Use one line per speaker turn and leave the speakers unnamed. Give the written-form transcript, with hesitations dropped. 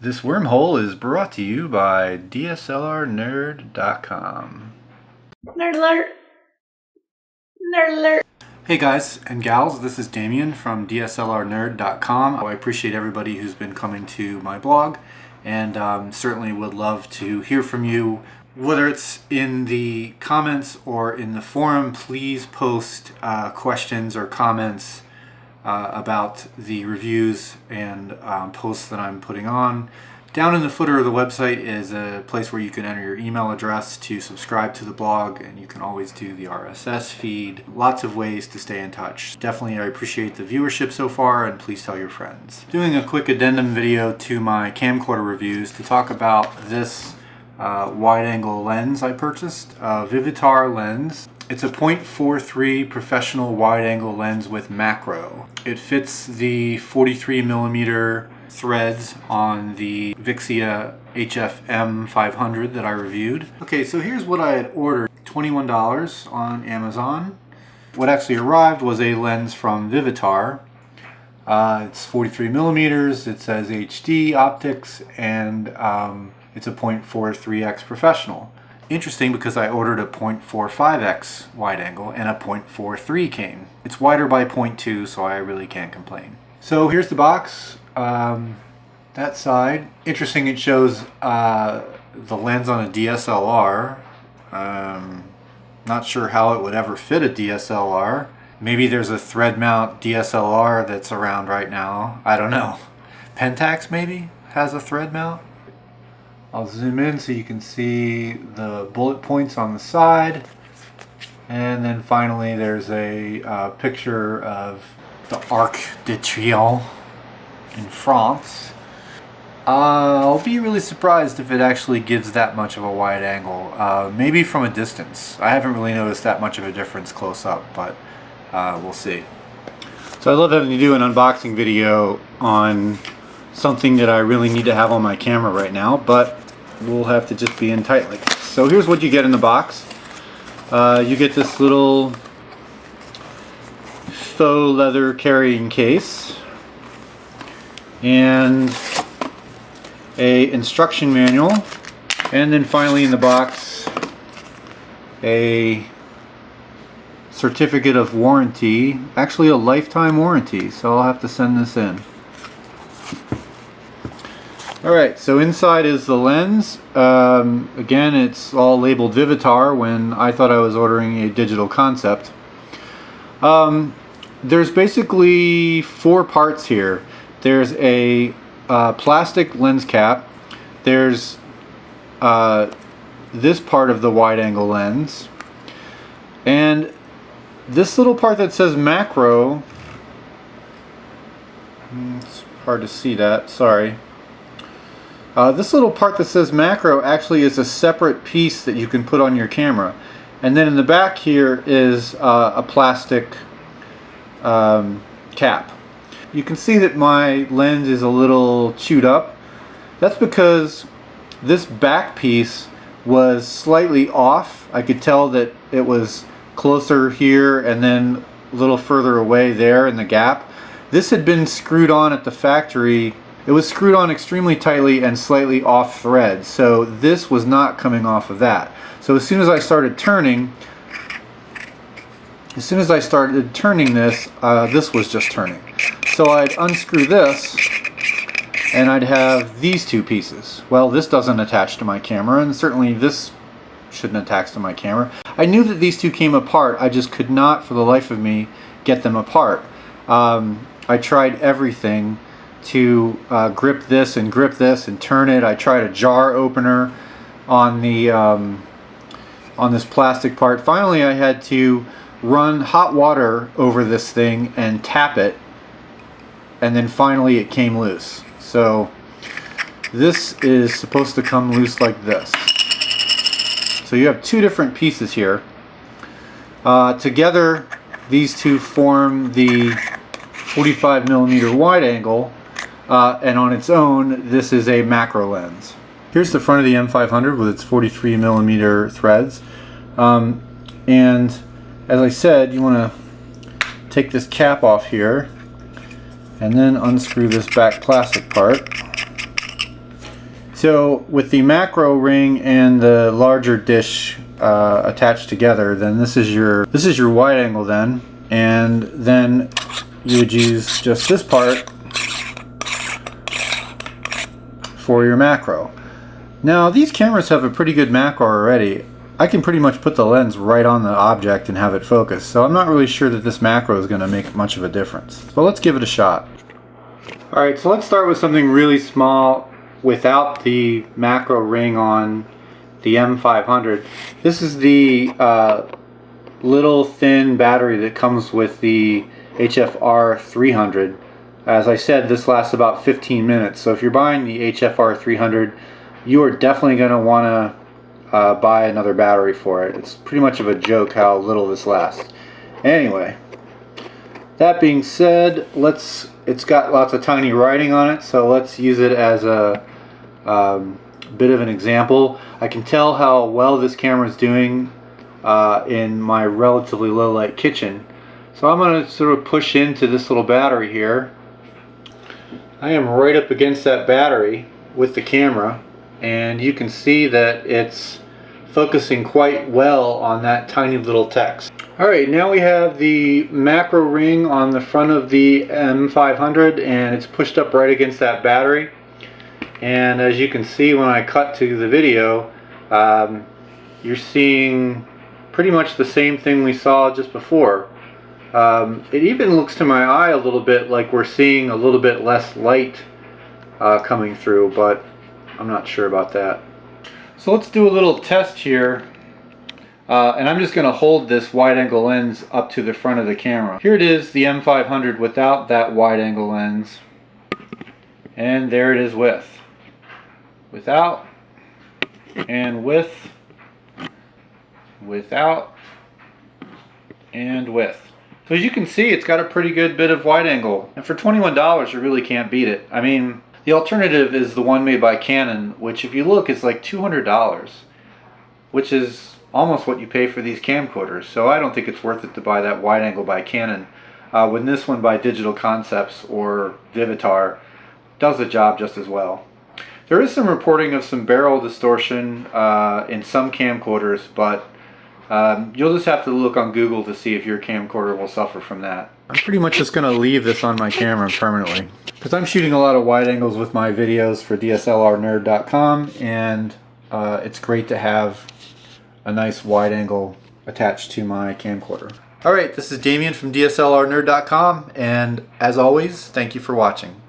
This wormhole is brought to you by DSLRnerd.com.
Nerd alert! Nerd alert!
Hey guys and gals, this is Damien from DSLRnerd.com. I appreciate everybody who's been coming to my blog, and certainly would love to hear from you. Whether it's in the comments or in the forum, please post questions or comments about the reviews and posts that I'm putting on. Down in the footer of the website is a place where you can enter your email address to subscribe to the blog, and you can always do the RSS feed. Lots of ways to stay in touch. Definitely I appreciate the viewership so far, and please tell your friends. Doing a quick addendum video to my camcorder reviews to talk about this wide-angle lens I purchased, Vivitar lens. It's a 0.43 professional wide-angle lens with macro. It fits the 43mm threads on the Vixia HFM 500 that I reviewed. Okay, so here's what I had ordered. $21 on Amazon. What actually arrived was a lens from Vivitar. It's 43mm, it says HD optics, and it's a 0.43x professional. Interesting, because I ordered a 0.45x wide angle and a 0.43 came. It's wider by 0.2, so I really can't complain. So here's the box. That side. Interesting, it shows the lens on a DSLR. Not sure how it would ever fit a DSLR. Maybe there's a thread mount DSLR that's around right now. I don't know. Pentax maybe has a thread mount. I'll zoom in so you can see the bullet points on the side, and then finally there's a picture of the Arc de Triomphe in France. I'll be really surprised if it actually gives that much of a wide angle, maybe from a distance. I haven't really noticed that much of a difference close up, but we'll see. So I love having to do an unboxing video on something that I really need to have on my camera right now, but we'll have to just be in tightly. So here's what you get in the box. You get this little faux leather carrying case and a instruction manual, and then finally in the box a certificate of warranty, actually a lifetime warranty, so I'll have to send this in. Alright, so inside is the lens. Again, it's all labeled Vivitar when I thought I was ordering a digital concept. There's basically four parts here. There's a plastic lens cap. There's this part of the wide-angle lens. And this little part that says macro, it's hard to see that, sorry. This little part that says macro actually is a separate piece that you can put on your camera. And then in the back here is a plastic cap. You can see that my lens is a little chewed up. That's because this back piece was slightly off. I could tell that it was closer here and then a little further away there in the gap. This had been screwed on at the factory. It was screwed on extremely tightly and slightly off thread, so this was not coming off of that. So as soon as I started turning this, this was just turning. So I'd unscrew this, and I'd have these two pieces. Well, this doesn't attach to my camera, and certainly this shouldn't attach to my camera. I knew that these two came apart, I just could not for the life of me get them apart. I tried everything to grip this and turn it. I tried a jar opener on the on this plastic part. Finally I had to run hot water over this thing and tap it, and then finally it came loose. So this is supposed to come loose like this. So you have two different pieces here. Together these two form the 45mm wide angle, and on its own this is a macro lens. Here's the front of the M500 with its 43mm threads, and as I said, you want to take this cap off here and then unscrew this back plastic part. So with the macro ring and the larger dish attached together, then this is your wide angle then, and then you would use just this part for your macro. Now these cameras have a pretty good macro already. I can pretty much put the lens right on the object and have it focus, so I'm not really sure that this macro is going to make much of a difference. But let's give it a shot. Alright, so let's start with something really small without the macro ring on the M500. This is the little thin battery that comes with the HFR 300. As I said, this lasts about 15 minutes, so if you're buying the HFR 300, you are definitely going to want to buy another battery for it. It's pretty much of a joke how little this lasts. Anyway, that being said, it's got lots of tiny writing on it, so let's use it as a bit of an example. I can tell how well this camera is doing in my relatively low light kitchen. So I'm going to sort of push into this little battery here. I am right up against that battery with the camera, and you can see that it's focusing quite well on that tiny little text. Alright, now we have the macro ring on the front of the M500, and it's pushed up right against that battery. And as you can see when I cut to the video, you're seeing pretty much the same thing we saw just before. It even looks to my eye a little bit like we're seeing a little bit less light coming through, but I'm not sure about that. So let's do a little test here, and I'm just going to hold this wide angle lens up to the front of the camera. Here it is, the M500 without that wide angle lens, and there it is with. Without, and with, without, and with. So as you can see, it's got a pretty good bit of wide angle, and for $21 you really can't beat it. I mean, the alternative is the one made by Canon, which if you look is like $200, which is almost what you pay for these camcorders. So I don't think it's worth it to buy that wide angle by Canon, when this one by Digital Concepts or Vivitar does the job just as well. There is some reporting of some barrel distortion in some camcorders, but you'll just have to look on Google to see if your camcorder will suffer from that. I'm pretty much just going to leave this on my camera permanently, because I'm shooting a lot of wide angles with my videos for DSLRnerd.com, and it's great to have a nice wide angle attached to my camcorder. Alright, this is Damien from DSLRnerd.com, and as always, thank you for watching.